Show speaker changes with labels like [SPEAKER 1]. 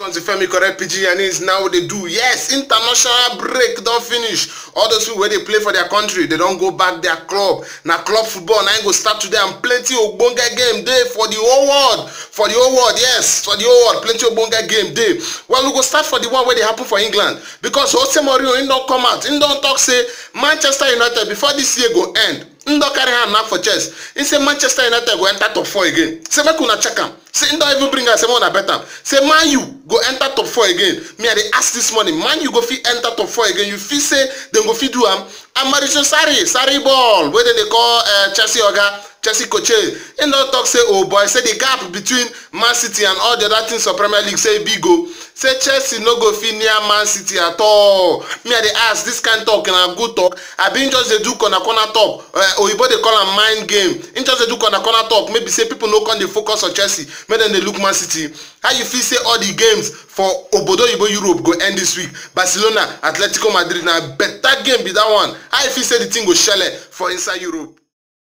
[SPEAKER 1] Femi correct PG and is now they do. Yes, international break don't finish. All those people where they play for their country, they don't go back their club. Now club football now go start today and plenty of bonga game day for the whole world. For the whole world, yes, for the whole world, plenty of bonga game day. Well, we go start for the one where they happen for England because Jose Mourinho he don't come out. He don't talk say Manchester United before this year go end. He don't carry hand knock for chest. He say Manchester United go enter top 4 again. Say make una check am. Say he don't even bring us say una bet am. Say Man U go enter top 4 again. Me I dey ask this morning, Man U go fit enter top 4 again. You feel say dem go fit do am? And Mauricio Sarri ball wey they call Chelsea oga. Chelsea coach, he don't talk say oh boy, say the gap between Man City and all the other things of Premier League say big go. Say Chelsea no go fit near Man City at all. Me I dey ask this kind talk and a good talk. I been just dey do corner talk. Oyibo dey call am mind game. In just dey do corner talk. Maybe say people no come dey focus on Chelsea. Make dem dey look Man City. How you feel say all the games for Obodo Oyibo Europe go end this week? Barcelona, Atletico Madrid na better game be that one. How you feel say the thing go shele for inside Europe?